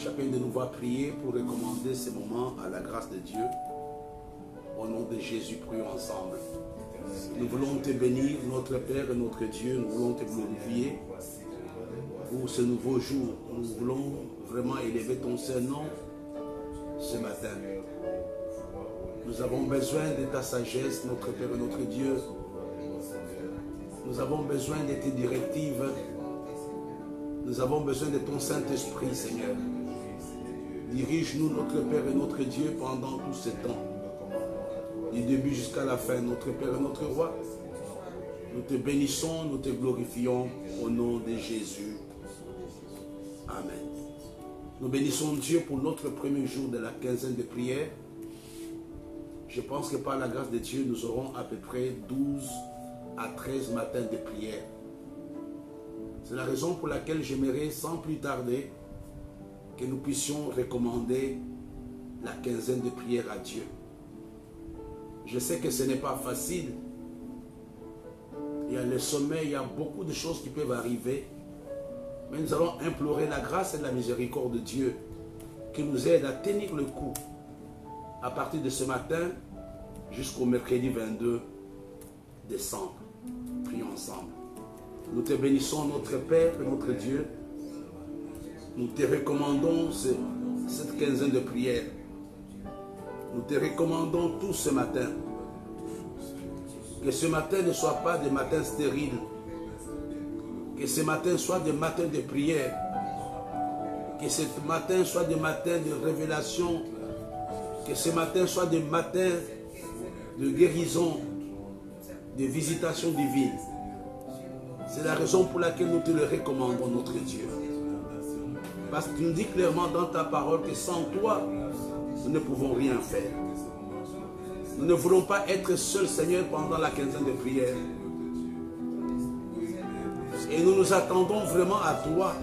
Chacun de nous va prier pour recommander ces moments à la grâce de Dieu. Au nom de Jésus, prions ensemble. Nous voulons te bénir, notre Père et notre Dieu. Nous voulons te glorifier pour ce nouveau jour. Nous voulons vraiment élever ton Saint-Nom ce matin. Nous avons besoin de ta sagesse, notre Père et notre Dieu. Nous avons besoin de tes directives. Nous avons besoin de ton Saint-Esprit, Seigneur. Dirige-nous, notre Père et notre Dieu, pendant tout ce temps. Du début jusqu'à la fin, notre Père et notre Roi. Nous te bénissons, nous te glorifions au nom de Jésus. Amen. Nous bénissons Dieu pour notre premier jour de la quinzaine de prières. Je pense que par la grâce de Dieu, nous aurons à peu près 12 à 13 matins de prière. C'est la raison pour laquelle j'aimerais sans plus tarder que nous puissions recommander la quinzaine de prières à Dieu. Je sais que ce n'est pas facile. Il y a le sommeil, il y a beaucoup de choses qui peuvent arriver. Mais nous allons implorer la grâce et la miséricorde de Dieu qui nous aide à tenir le coup à partir de ce matin jusqu'au mercredi 22 décembre. Prions ensemble. Nous te bénissons, notre Père et notre Dieu. Nous te recommandons cette quinzaine de prières. Nous te recommandons tout ce matin. Que ce matin ne soit pas des matins stériles. Que ce matin soit des matins de prière. Que ce matin soit des matins de révélation. Que ce matin soit des matins de guérison, de visitation divine. C'est la raison pour laquelle nous te le recommandons, notre Dieu. Parce que tu nous dis clairement dans ta parole que sans toi, nous ne pouvons rien faire. Nous ne voulons pas être seuls, Seigneur, pendant la quinzaine de prières. Et nous nous attendons vraiment à toi.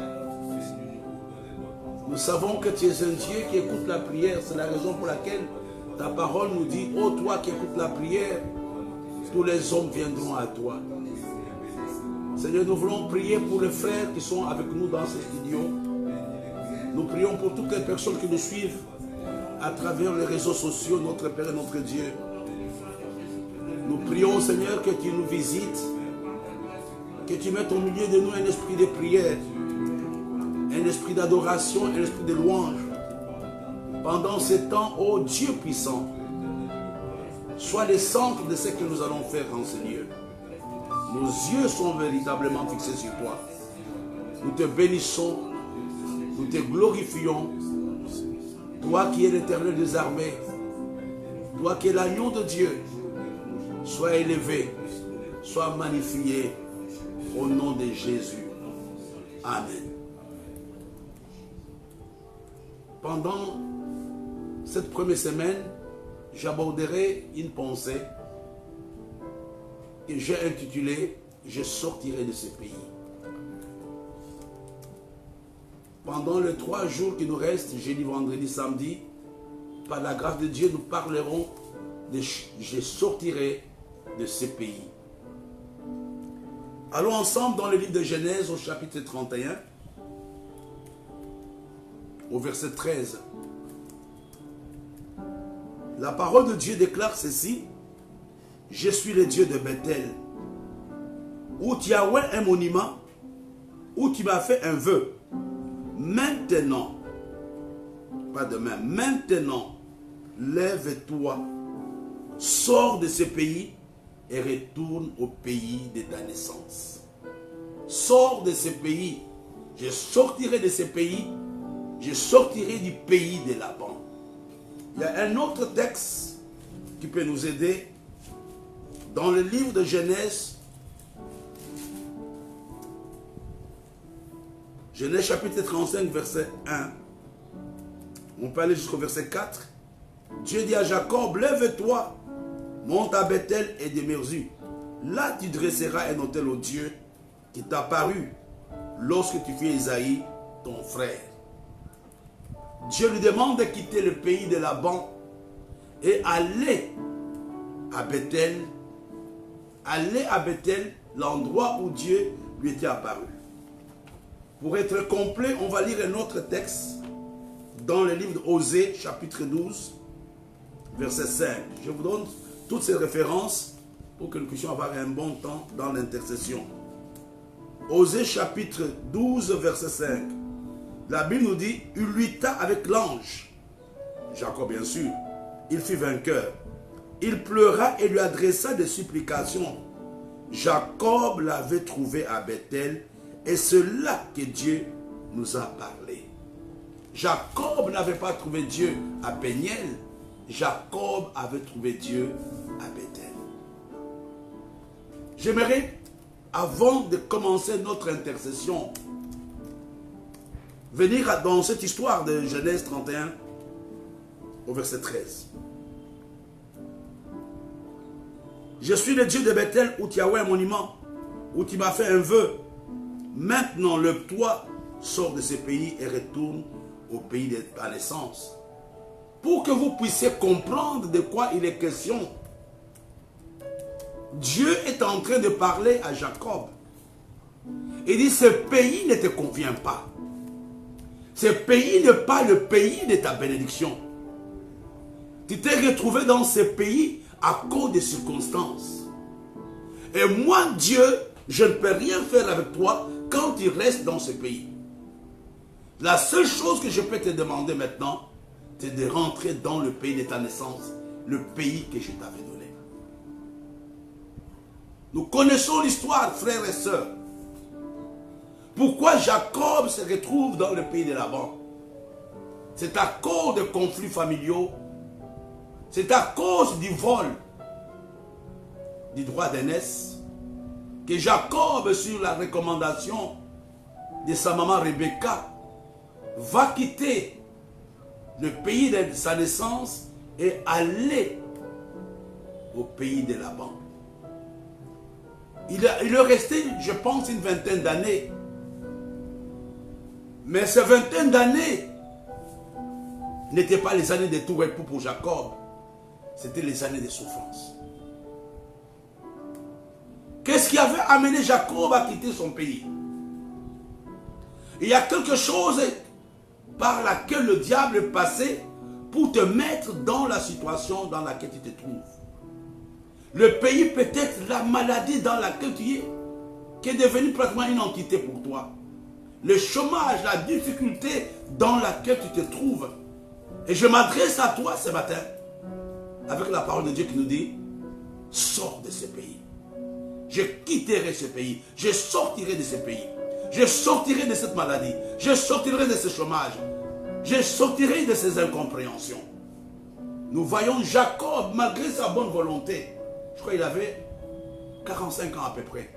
Nous savons que tu es un Dieu qui écoute la prière. C'est la raison pour laquelle ta parole nous dit, ô toi qui écoutes la prière, tous les hommes viendront à toi. Seigneur, nous voulons prier pour les frères qui sont avec nous dans ce studio. Nous prions pour toutes les personnes qui nous suivent à travers les réseaux sociaux, notre Père et notre Dieu. Nous prions, Seigneur, que tu nous visites, que tu mettes au milieu de nous un esprit de prière, un esprit d'adoration, un esprit de louange. Pendant ce temps, ô Dieu puissant, sois le centre de ce que nous allons faire en ce lieu. Nos yeux sont véritablement fixés sur toi. Nous te bénissons, nous te glorifions. Toi qui es l'Éternel des armées, toi qui es l'agneau de Dieu, sois élevé, sois magnifié au nom de Jésus. Amen. Pendant cette première semaine, j'aborderai une pensée que j'ai intitulée « Je sortirai de ce pays ». Pendant les 3 jours qui nous restent, jeudi, vendredi, samedi, par la grâce de Dieu, nous parlerons de « Je sortirai de ce pays ». Allons ensemble dans le livre de Genèse au chapitre 31, au verset 13. La parole de Dieu déclare ceci: « Je suis le Dieu de Bethel, où tu as oint un monument, où tu m'as fait un vœu. Maintenant, pas demain, maintenant, lève-toi, sors de ce pays et retourne au pays de ta naissance. » Sors de ce pays, je sortirai de ce pays Je sortirai du pays de Laban. Il y a un autre texte qui peut nous aider dans le livre de Genèse. Genèse chapitre 35, verset 1. On peut aller jusqu'au verset 4. Dieu dit à Jacob, lève-toi, monte à Bethel et demeure-y. Là tu dresseras un autel au Dieu qui t'a paru lorsque tu fus Isaïe, ton frère. Dieu lui demande de quitter le pays de Laban et aller à Bethel. Aller à Bethel, l'endroit où Dieu lui était apparu. Pour être complet, on va lire un autre texte dans le livre d'Osée, chapitre 12, verset 5. Je vous donne toutes ces références pour que nous puissions avoir un bon temps dans l'intercession. Osée, chapitre 12, verset 5. La Bible nous dit, il lutta avec l'ange. Jacob, bien sûr. Il fut vainqueur. Il pleura et lui adressa des supplications. Jacob l'avait trouvé à Bethel. Et c'est là que Dieu nous a parlé. Jacob n'avait pas trouvé Dieu à Péniel. Jacob avait trouvé Dieu à Bethel. J'aimerais, avant de commencer notre intercession, venir dans cette histoire de Genèse 31 au verset 13. Je suis le Dieu de Bethel où tu as oué un monument, où tu m'as fait un vœu. Maintenant, lève-toi, sors de ce pays et retourne au pays de ta naissance. Pour que vous puissiez comprendre de quoi il est question. Dieu est en train de parler à Jacob. Il dit, ce pays ne te convient pas. Ce pays n'est pas le pays de ta bénédiction. Tu t'es retrouvé dans ce pays à cause des circonstances. Et moi, Dieu, je ne peux rien faire avec toi quand tu restes dans ce pays. La seule chose que je peux te demander maintenant, c'est de rentrer dans le pays de ta naissance, le pays que je t'avais donné. Nous connaissons l'histoire, frères et sœurs. Pourquoi Jacob se retrouve dans le pays de Laban? C'est à cause de conflits familiaux. C'est à cause du vol du droit d'aînesse que Jacob, sur la recommandation de sa maman Rebecca, va quitter le pays de sa naissance et aller au pays de Laban. Il est resté, je pense, une vingtaine d'années. Mais ces vingtaine d'années n'étaient pas les années de tout repos pour Jacob. C'était les années de souffrance. Qu'est-ce qui avait amené Jacob à quitter son pays? Il y a quelque chose par laquelle le diable est passé pour te mettre dans la situation dans laquelle tu te trouves. Le pays peut-être la maladie dans laquelle tu es, qui est devenue pratiquement une entité pour toi. Le chômage, la difficulté dans laquelle tu te trouves. Et je m'adresse à toi ce matin avec la parole de Dieu qui nous dit, sors de ce pays. Je quitterai ce pays. Je sortirai de ce pays. Je sortirai de cette maladie. Je sortirai de ce chômage. Je sortirai de ces incompréhensions. Nous voyons Jacob, malgré sa bonne volonté. Je crois qu'il avait 45 ans à peu près.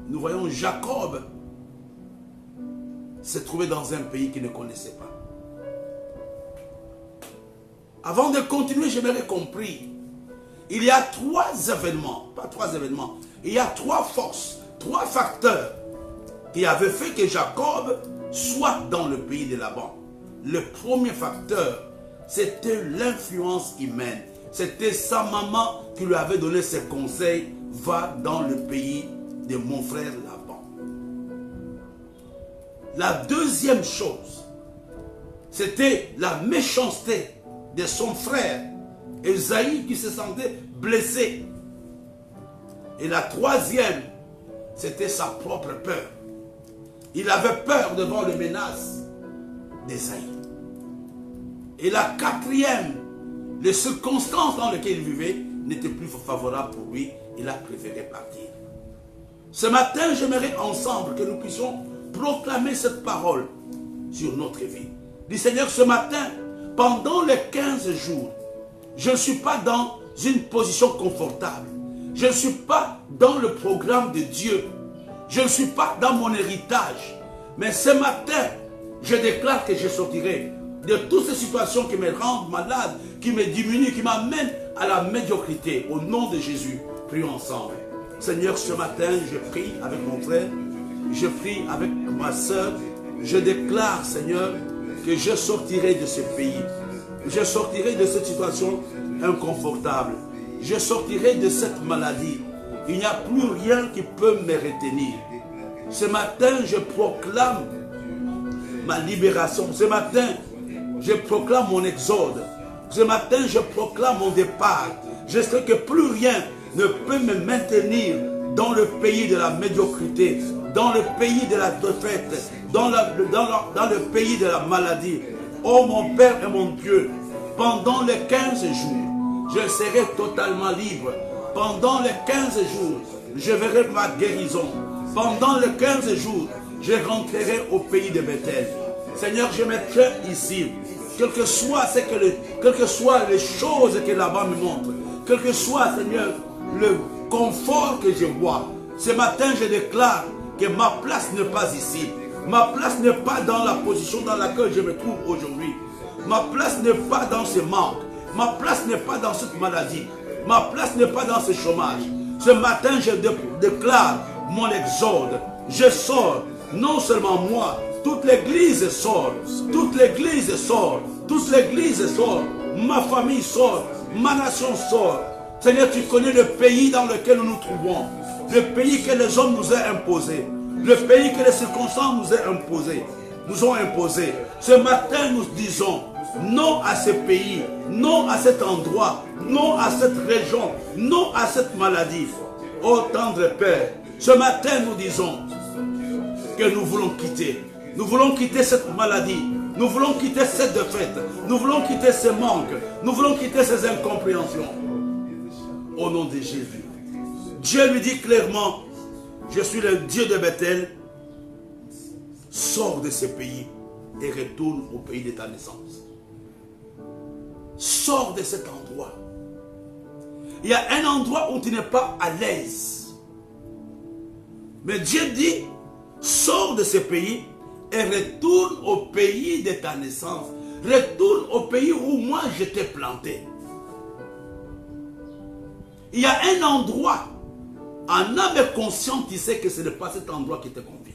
Nous voyons Jacob se trouver dans un pays qu'il ne connaissait pas. Avant de continuer, j'aimerais compris. Il y a trois événements, pas trois événements, il y a trois forces, trois facteurs qui avaient fait que Jacob soit dans le pays de Laban. Le premier facteur, c'était l'influence humaine. C'était sa maman qui lui avait donné ses conseils. Va dans le pays de mon frère Laban. La deuxième chose, c'était la méchanceté de son frère Esaïe qui se sentait blessé. Et la troisième, c'était sa propre peur. Il avait peur devant les menaces d'Esaïe. Et la quatrième, les circonstances dans lesquelles il vivait n'étaient plus favorables pour lui. Il a préféré partir. Ce matin, j'aimerais ensemble que nous puissions proclamer cette parole sur notre vie. Dis Seigneur, ce matin, pendant les 15 jours, je ne suis pas dans une position confortable. Je ne suis pas dans le programme de Dieu. Je ne suis pas dans mon héritage. Mais ce matin, je déclare que je sortirai de toutes ces situations qui me rendent malade, qui me diminuent, qui m'amènent à la médiocrité. Au nom de Jésus, prions ensemble. Seigneur, ce matin, je prie avec mon frère, je prie avec ma soeur. Je déclare, Seigneur, que je sortirai de ce pays. Je sortirai de cette situation inconfortable. Je sortirai de cette maladie. Il n'y a plus rien qui peut me retenir. Ce matin, je proclame ma libération. Ce matin, je proclame mon exode. Ce matin, je proclame mon départ. Je sais que plus rien ne peut me maintenir dans le pays de la médiocrité, dans le pays de la défaite, dans le pays de la maladie. Oh mon Père et mon Dieu, pendant les 15 jours, je serai totalement libre. Pendant les 15 jours, je verrai ma guérison. Pendant les 15 jours, je rentrerai au pays de Bethel. Seigneur, je mettrai ici, quelles que soient les choses que là-bas me montrent, quel que soit, Seigneur, le confort que je vois. Ce matin, je déclare que ma place n'est pas ici. Ma place n'est pas dans la position dans laquelle je me trouve aujourd'hui. Ma place n'est pas dans ce manque. Ma place n'est pas dans cette maladie. Ma place n'est pas dans ce chômage. Ce matin, je déclare mon exode. Je sors, non seulement moi, toute l'église sort. Toute l'église sort. Toute l'église sort. Ma famille sort. Ma nation sort. Seigneur, tu connais le pays dans lequel nous nous trouvons. Le pays que les hommes nous ont imposé. Le pays que les circonstances nous ont imposé. Ce matin, nous disons non à ce pays, non à cet endroit, non à cette région, non à cette maladie. Ô tendre Père, ce matin, nous disons que nous voulons quitter. Nous voulons quitter cette maladie. Nous voulons quitter cette défaite. Nous voulons quitter ce manque. Nous voulons quitter ces incompréhensions. Au nom de Jésus. Dieu lui dit clairement, je suis le Dieu de Bethel. Sors de ce pays et retourne au pays de ta naissance. Sors de cet endroit. Il y a un endroit où tu n'es pas à l'aise. Mais Dieu dit, sors de ce pays et retourne au pays de ta naissance. Retourne au pays où moi je t'ai planté. Il y a un endroit, en âme et conscience, tu sais que ce n'est pas cet endroit qui te convient.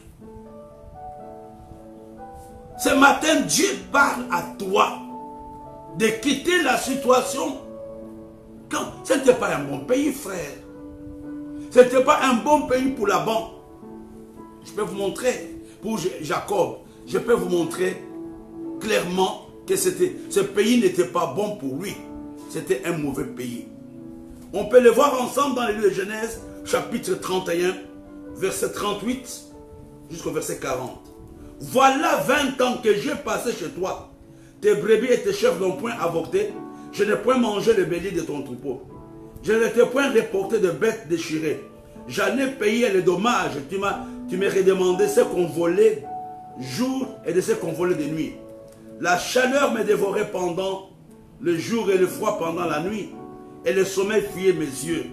Ce matin, Dieu parle à toi de quitter la situation. Quand ce n'était pas un bon pays, frère. Ce n'était pas un bon pays pour Laban. Je peux vous montrer, pour Jacob, je peux vous montrer clairement que ce pays n'était pas bon pour lui. C'était un mauvais pays. On peut le voir ensemble dans les livres de Genèse, chapitre 31, verset 38 jusqu'au verset 40. Voilà 20 ans que j'ai passé chez toi. Tes brebis et tes chèvres n'ont point avorté. Je n'ai point mangé le bélier de ton troupeau. Je ne t'ai point reporté de bêtes déchirées. J'en ai payé les dommages. Tu m'as redemandé ce qu'on volait jour et de ce qu'on volait de nuit. La chaleur me dévorait pendant le jour et le froid pendant la nuit. Et le sommeil fuyait mes yeux.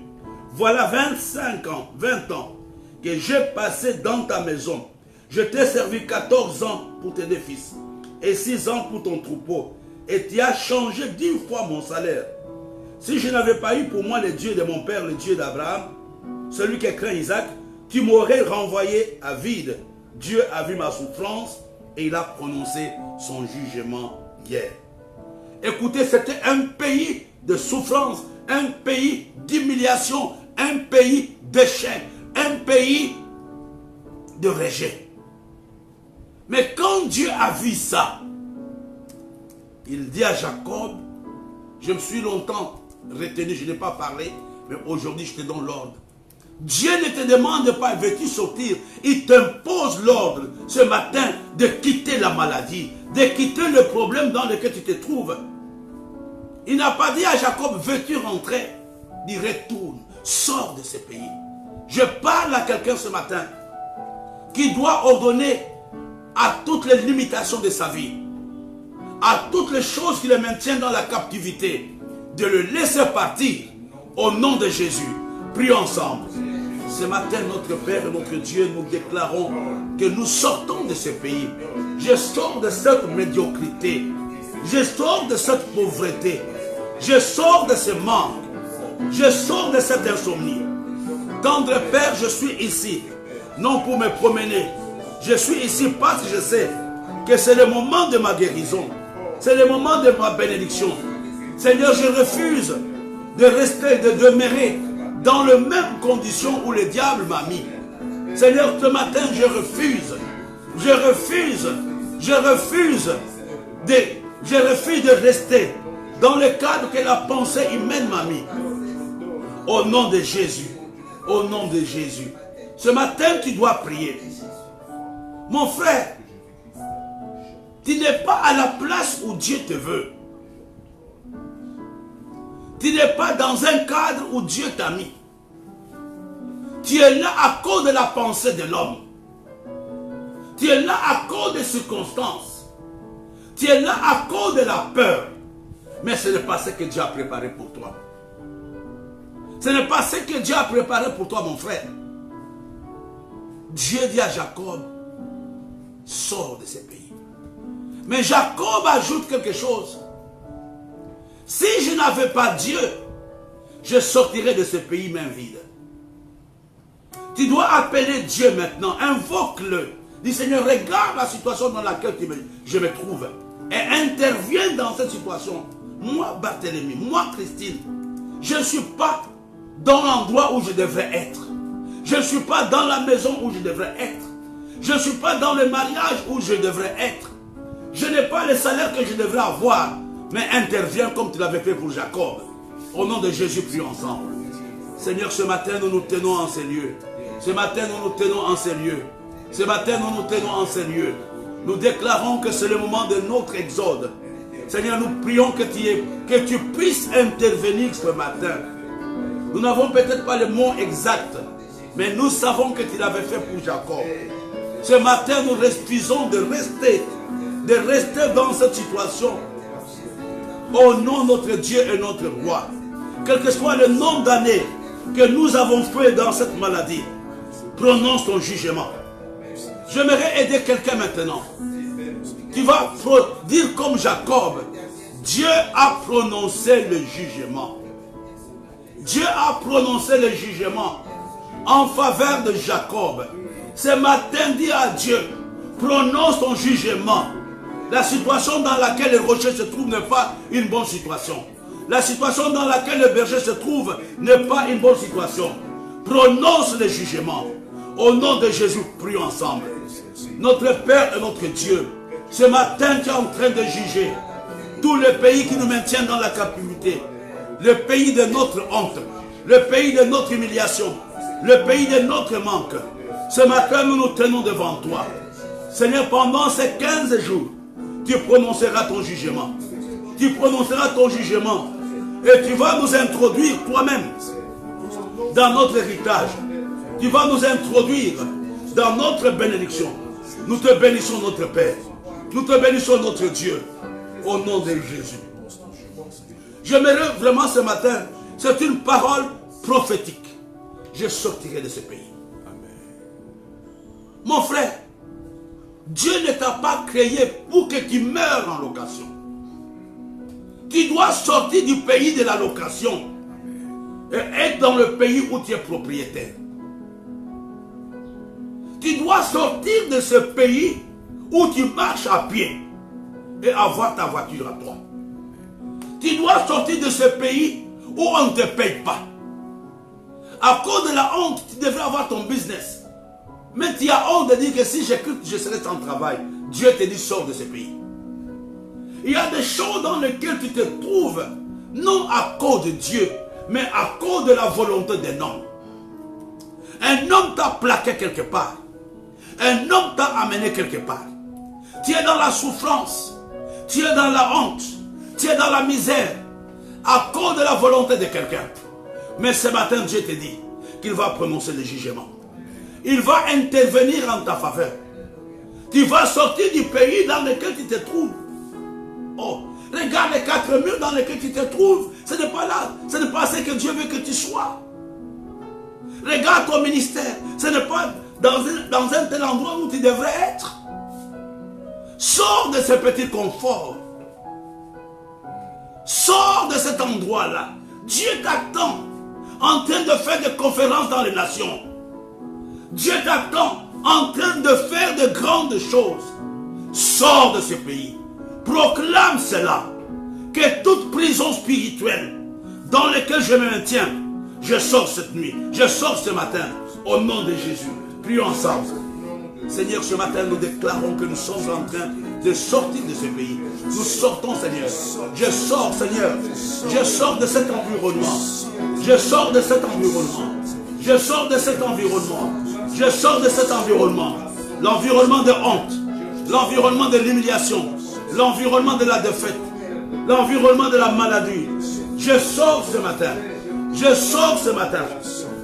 Voilà 25 ans, 20 ans que j'ai passé dans ta maison. Je t'ai servi 14 ans pour tes deux fils et 6 ans pour ton troupeau. Et tu as changé 10 fois mon salaire. Si je n'avais pas eu pour moi le Dieu de mon père, le Dieu d'Abraham, celui qui craint Isaac, tu m'aurais renvoyé à vide. Dieu a vu ma souffrance et il a prononcé son jugement hier. Écoutez, c'était un pays de souffrance, un pays d'humiliation, un pays d'échec, un pays de rejet. Mais quand Dieu a vu ça, il dit à Jacob, je me suis longtemps retenu, je n'ai pas parlé, mais aujourd'hui je te donne l'ordre. Dieu ne te demande pas, veux-tu sortir? Il t'impose l'ordre ce matin de quitter la maladie, de quitter le problème dans lequel tu te trouves. Il n'a pas dit à Jacob, veux-tu rentrer? Il retourne, sors de ce pays. Je parle à quelqu'un ce matin qui doit ordonner à toutes les limitations de sa vie, à toutes les choses qui le maintiennent dans la captivité, de le laisser partir au nom de Jésus. Prions ensemble. Ce matin, notre Père et notre Dieu, nous déclarons que nous sortons de ce pays. Je sors de cette médiocrité. Je sors de cette pauvreté. Je sors de ce manque. Je sors de cette insomnie. Tendre Père, je suis ici, non pour me promener. Je suis ici parce que je sais que c'est le moment de ma guérison. C'est le moment de ma bénédiction. Seigneur, je refuse de rester, de demeurer dans les mêmes conditions où le diable m'a mis. Seigneur, ce matin, je refuse de rester dans le cadre que la pensée humaine m'a mis. Au nom de Jésus, au nom de Jésus. Ce matin, tu dois prier. Mon frère, tu n'es pas à la place où Dieu te veut. Tu n'es pas dans un cadre où Dieu t'a mis. Tu es là à cause de la pensée de l'homme. Tu es là à cause des circonstances. Tu es là à cause de la peur. Mais ce n'est pas ce que Dieu a préparé pour toi. Ce n'est pas ce que Dieu a préparé pour toi, mon frère. Dieu dit à Jacob, sors de ce pays. Mais Jacob ajoute quelque chose. Si je n'avais pas Dieu, je sortirais de ce pays main vide. Tu dois appeler Dieu maintenant, invoque-le. Dis Seigneur, regarde la situation dans laquelle je me trouve et interviens dans cette situation. Moi, Barthélemy, moi, Christine, je ne suis pas dans l'endroit où je devrais être. Je ne suis pas dans la maison où je devrais être. Je ne suis pas dans le mariage où je devrais être. Je n'ai pas le salaire que je devrais avoir. Mais interviens comme tu l'avais fait pour Jacob. Au nom de Jésus, prions ensemble. Seigneur, ce matin, nous nous tenons en ces lieux. Ce matin, nous nous tenons en ces lieux. Ce matin, nous nous tenons en ces lieux. Nous déclarons que c'est le moment de notre exode. Seigneur, nous prions que tu puisses intervenir ce matin. Nous n'avons peut-être pas le mot exact, mais nous savons que tu l'avais fait pour Jacob. Ce matin, nous refusons de rester dans cette situation. Au nom de notre Dieu et notre roi, quel que soit le nombre d'années que nous avons fait dans cette maladie, prononce ton jugement. J'aimerais aider quelqu'un maintenant. Tu vas dire comme Jacob, Dieu a prononcé le jugement. Dieu a prononcé le jugement en faveur de Jacob. Ce matin, dis à Dieu, prononce ton jugement. La situation dans laquelle le rocher se trouve n'est pas une bonne situation. La situation dans laquelle le berger se trouve n'est pas une bonne situation. Prononce le jugement. Au nom de Jésus, prions ensemble. Notre Père et notre Dieu, ce matin tu es en train de juger tous les pays qui nous maintiennent dans la captivité. Le pays de notre honte, le pays de notre humiliation, le pays de notre manque. Ce matin, nous nous tenons devant toi. Seigneur, pendant ces 15 jours, tu prononceras ton jugement. Tu prononceras ton jugement. Et tu vas nous introduire toi-même dans notre héritage. Tu vas nous introduire dans notre bénédiction. Nous te bénissons, notre Père. Nous te bénissons, notre Dieu. Au nom de Jésus. J'aimerais vraiment ce matin, c'est une parole prophétique. Je sortirai de ce pays. Mon frère, Dieu ne t'a pas créé pour que tu meurs en location. Tu dois sortir du pays de la location et être dans le pays où tu es propriétaire. Tu dois sortir de ce pays où tu marches à pied et avoir ta voiture à toi. Tu dois sortir de ce pays où on ne te paye pas. À cause de la honte, tu devrais avoir ton business. Mais tu as honte de dire que si j'écoute, je serai sans travail. Dieu te dit, sors de ce pays. Il y a des choses dans lesquelles tu te trouves, non à cause de Dieu, mais à cause de la volonté d'un homme. Un homme t'a plaqué quelque part. Un homme t'a amené quelque part. Tu es dans la souffrance. Tu es dans la honte. Tu es dans la misère. À cause de la volonté de quelqu'un. Mais ce matin, Dieu te dit qu'il va prononcer le jugement. Il va intervenir en ta faveur. Tu vas sortir du pays dans lequel tu te trouves. Oh, regarde les 4 murs dans lesquels tu te trouves. Ce n'est pas là. Ce n'est pas ce que Dieu veut que tu sois. Regarde ton ministère. Ce n'est pas dans un tel endroit où tu devrais être. Sors de ce petit confort. Sors de cet endroit-là. Dieu t'attend en train de faire des conférences dans les nations. Dieu t'attend en train de faire de grandes choses. Sors de ce pays. Proclame cela. Que toute prison spirituelle dans laquelle je me maintiens, je sors cette nuit. Je sors ce matin. Au nom de Jésus. Prions ensemble. Seigneur, ce matin, nous déclarons que nous sommes en train de sortir de ce pays. Nous sortons, Seigneur. Je sors, Seigneur. Je sors de cet environnement. Je sors de cet environnement. Je sors de cet environnement. Je sors de cet environnement. L'environnement de honte. L'environnement de l'humiliation. L'environnement de la défaite. L'environnement de la maladie. Je sors ce matin. Je sors ce matin.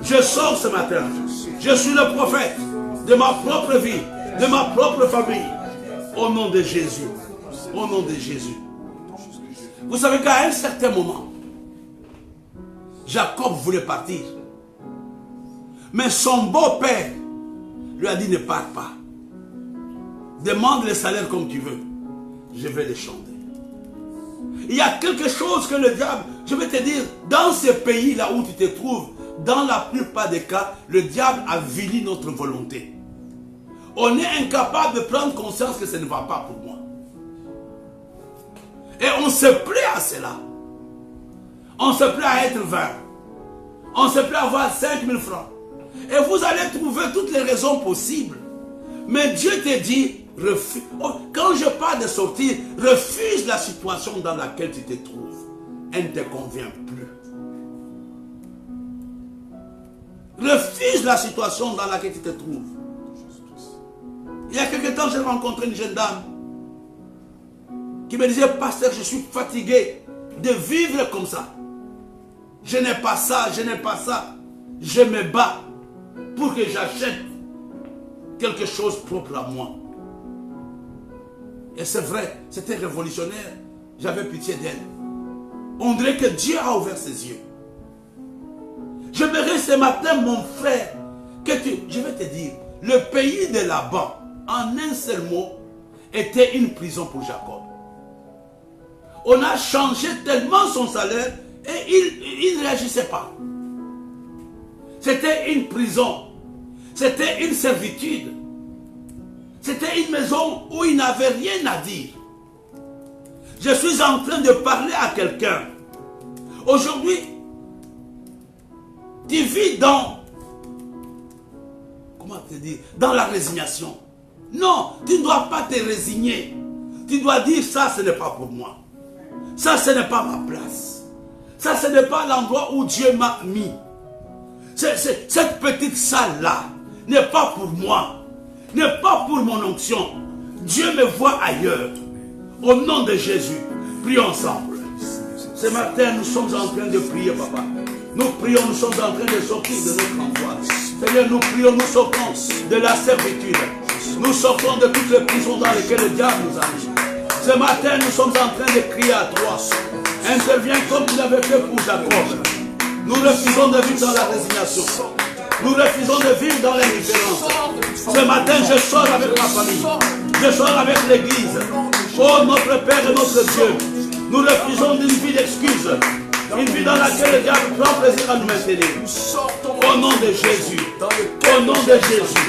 Je sors ce matin. Je suis le prophète de ma propre vie, de ma propre famille. Au nom de Jésus. Au nom de Jésus. Vous savez qu'à un certain moment, Jacob voulait partir. Mais son beau-père lui a dit ne pars pas. Demande le salaire comme tu veux. Je vais les chanter. Il y a quelque chose que le diable, je vais te dire, dans ce pays-là où tu te trouves, dans la plupart des cas, le diable avilit notre volonté. On est incapable de prendre conscience que ça ne va pas pour moi. Et on se plaît à cela. On se plaît à être 20. On se plaît à avoir 5 000 francs. Et vous allez trouver toutes les raisons possibles. Mais Dieu te dit, refuse. Quand je parle de sortir, refuse la situation dans laquelle tu te trouves. Elle ne te convient plus. Refuse la situation dans laquelle tu te trouves. Il y a quelque temps, j'ai rencontré une jeune dame qui me disait, pasteur, je suis fatigué de vivre comme ça. Je n'ai pas ça, je n'ai pas ça. Je me bats pour que j'achète quelque chose propre à moi. Et c'est vrai, c'était révolutionnaire. J'avais pitié d'elle. On dirait que Dieu a ouvert ses yeux. J'aimerais ce matin, mon frère, que je vais te dire, le pays de Laban, en un seul mot, était une prison pour Jacob. On a changé tellement son salaire et il ne réagissait pas. C'était une prison. C'était une servitude. C'était une maison où il n'avait rien à dire. Je suis en train de parler à quelqu'un. Aujourd'hui, tu vis dans, comment te dire, dans la résignation. Non, tu ne dois pas te résigner. Tu dois dire, ça ce n'est pas pour moi. Ça ce n'est pas ma place. Ça ce n'est pas l'endroit où Dieu m'a mis. Cette petite salle-là n'est pas pour moi. N'est pas pour mon onction. Dieu me voit ailleurs. Au nom de Jésus, prions ensemble. Ce matin, nous sommes en train de prier, papa. Nous prions, nous sommes en train de sortir de notre angoisse. Seigneur, nous prions, nous sortons de la servitude. Nous sortons de toutes les prisons dans lesquelles le diable nous a mis. Ce matin, nous sommes en train de crier à toi. Interviens comme tu l'avais fait pour Jacob. Nous refusons de vivre dans la résignation. Nous refusons de vivre dans l'indifférence. Ce matin, je sors avec ma famille. Je sors avec l'église. Oh, notre Père et notre Dieu, nous refusons d'une vie d'excuses. Une vie dans laquelle le diable prend plaisir à nous maintenir. Au nom de Jésus. Au nom de Jésus.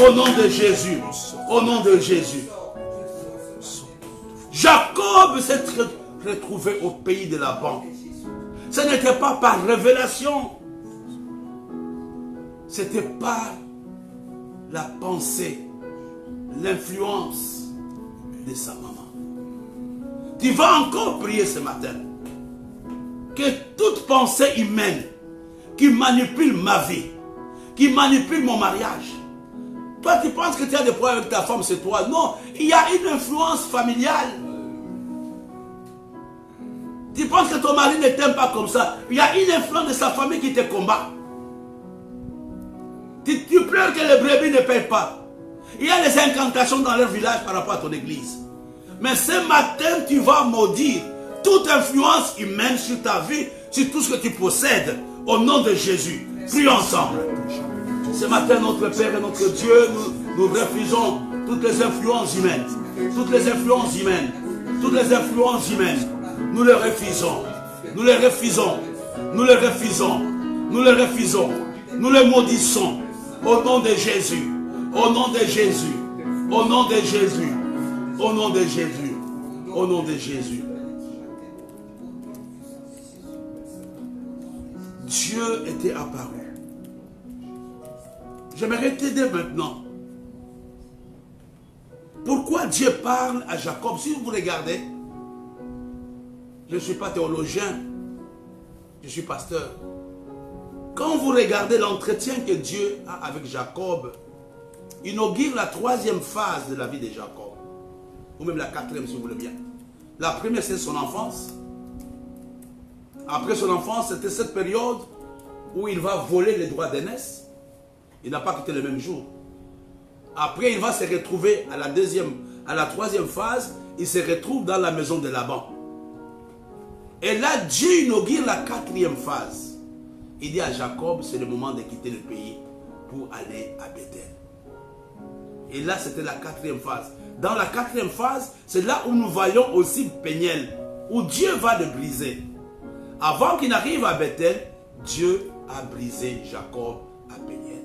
Au nom de Jésus. Au nom de Jésus. Jacob s'est retrouvé au pays de Laban. Ce n'était pas par révélation. C'était par la pensée, l'influence de sa maman. Tu vas encore prier ce matin. Que toute pensée humaine qui manipule ma vie, qui manipule mon mariage. Toi, tu penses que tu as des problèmes avec ta femme, c'est toi. Non, il y a une influence familiale. Tu penses que ton mari ne t'aime pas comme ça. Il y a une influence de sa famille qui te combat. Tu pleures que les brebis ne payent pas. Il y a les incantations dans leur village par rapport à ton église. Mais ce matin, tu vas maudire toute influence humaine sur ta vie, sur tout ce que tu possèdes, au nom de Jésus. Prions ensemble. Ce matin, notre Père et notre Dieu, nous refusons toutes les influences humaines. Toutes les influences humaines. Toutes les influences humaines. Nous les refusons. Nous les refusons. Nous les refusons. Nous les refusons. Nous les maudissons. Au nom de Jésus. Au nom de Jésus. Au nom de Jésus. Au nom de Jésus. Au nom de Jésus. Dieu était apparu. J'aimerais t'aider maintenant. Pourquoi Dieu parle à Jacob? Si vous regardez, je ne suis pas théologien, je suis pasteur. Quand vous regardez l'entretien que Dieu a avec Jacob, il inaugure la 3e phase de la vie de Jacob. Ou même la 4e si vous voulez bien. La première c'est son enfance. Après son enfance, c'était cette période où il va voler les droits d'aînesse. Il n'a pas quitté le même jour. Après, il va se retrouver à la 3e phase. Il se retrouve dans la maison de Laban. Et là, Dieu inaugure la 4e phase. Il dit à Jacob, c'est le moment de quitter le pays pour aller à Bethel. Et là, c'était la 4e phase. Dans la 4e phase, c'est là où nous voyons aussi Péniel, où Dieu va le briser. Avant qu'il n'arrive à Bethel, Dieu a brisé Jacob à Péniel.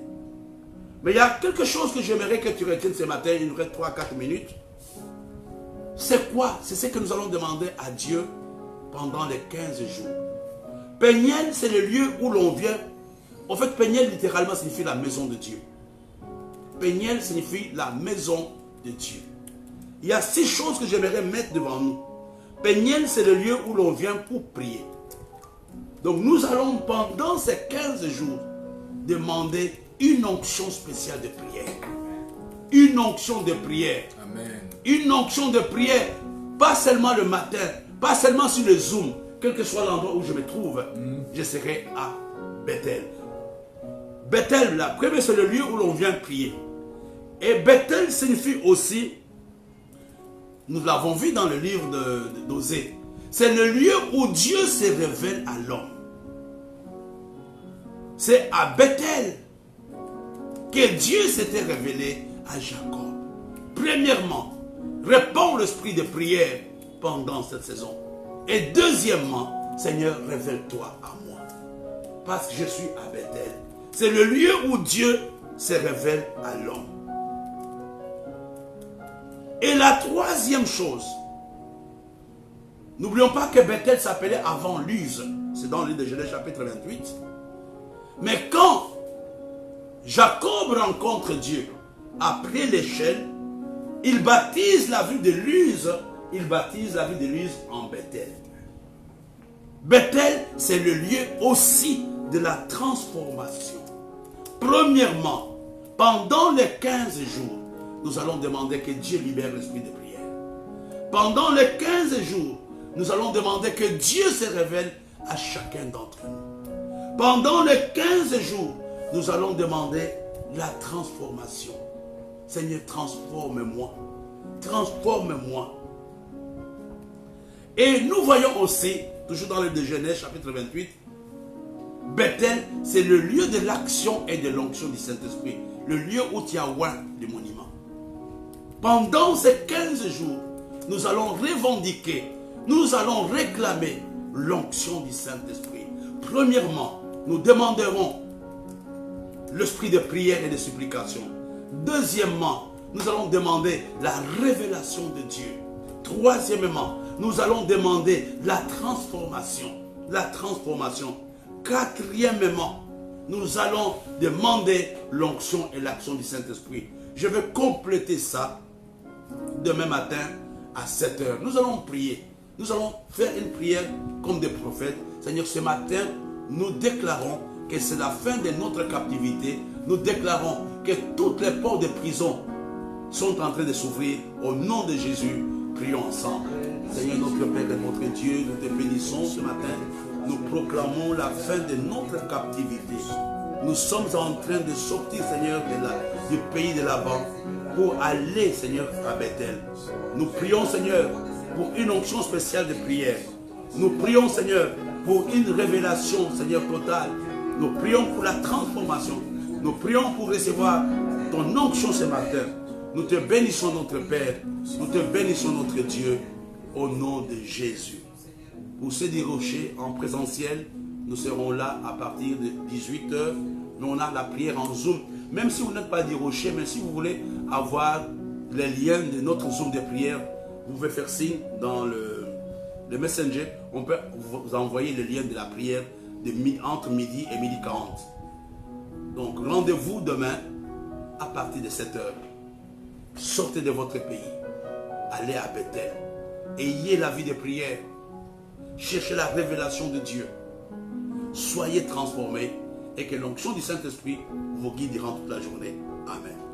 Mais il y a quelque chose que j'aimerais que tu retiennes ce matin, il nous reste 3-4 minutes. C'est quoi? C'est ce que nous allons demander à Dieu pendant les 15 jours. Péniel, c'est le lieu où l'on vient. En fait, Péniel, littéralement, signifie la maison de Dieu. Péniel signifie la maison de Dieu. Il y a 6 choses que j'aimerais mettre devant nous. Péniel, c'est le lieu où l'on vient pour prier. Donc, nous allons, pendant ces 15 jours, demander une onction spéciale de prière. Une onction de prière. Amen. Une onction de prière. Pas seulement le matin, pas seulement sur le Zoom. Quel que soit l'endroit où je me trouve, je serai à Bethel. Bethel, la première, c'est le lieu où l'on vient prier. Et Bethel signifie aussi, nous l'avons vu dans le livre d'Osée, c'est le lieu où Dieu se révèle à l'homme. C'est à Bethel que Dieu s'était révélé à Jacob. Premièrement, réponds l'esprit de prière pendant cette saison. Et deuxièmement, Seigneur, révèle-toi à moi. Parce que je suis à Bethel. C'est le lieu où Dieu se révèle à l'homme. Et la 3e chose, n'oublions pas que Bethel s'appelait avant Luz. C'est dans le livre de Genèse chapitre 28. Mais quand Jacob rencontre Dieu après l'échelle, il baptise la ville de Luz. Il baptise la ville de Luz en Bethel. Bethel, c'est le lieu aussi de la transformation. Premièrement, pendant les 15 jours, nous allons demander que Dieu libère l'esprit de prière. Pendant les 15 jours, nous allons demander que Dieu se révèle à chacun d'entre nous. Pendant les 15 jours, nous allons demander la transformation. Seigneur, transforme-moi. Transforme-moi. Et nous voyons aussi, toujours dans le livre de Genèse, chapitre 28, Bethel, c'est le lieu de l'action et de l'onction du Saint-Esprit. Le lieu où tu as oint le monument. Pendant ces 15 jours, nous allons revendiquer, nous allons réclamer l'onction du Saint-Esprit. Premièrement, nous demanderons l'esprit de prière et de supplication. Deuxièmement, nous allons demander la révélation de Dieu. Troisièmement, nous allons demander la transformation. La transformation. Quatrièmement, nous allons demander l'onction et l'action du Saint-Esprit. Je vais compléter ça demain matin à 7 heures. Nous allons prier. Nous allons faire une prière comme des prophètes. Seigneur, ce matin, nous déclarons que c'est la fin de notre captivité. Nous déclarons que toutes les portes de prison sont en train de s'ouvrir. Au nom de Jésus, prions ensemble. Seigneur, notre Père et notre Dieu, nous te bénissons ce matin. Nous proclamons la fin de notre captivité. Nous sommes en train de sortir, Seigneur, du pays de Laban. pour aller, Seigneur, à Bethel. Nous prions, Seigneur, pour une onction spéciale de prière. Nous prions, Seigneur, pour une révélation, Seigneur, totale. Nous prions pour la transformation. Nous prions pour recevoir ton onction ce matin. Nous te bénissons, notre Père. Nous te bénissons, notre Dieu, au nom de Jésus. Pour ceux du Rocher en présentiel, nous serons là à partir de 18 h. Nous, on a la prière en Zoom. Même si vous n'êtes pas du Rocher, mais si vous voulez avoir les liens de notre Zoom de prière, vous pouvez faire signe dans le Messenger. On peut vous envoyer le lien de la prière entre midi et midi 40. Donc, rendez-vous demain à partir de 7 h. Sortez de votre pays. Allez à Bethel. Ayez la vie de prière. Cherchez la révélation de Dieu. Soyez transformés et que l'onction du Saint-Esprit vous guide durant toute la journée. Amen.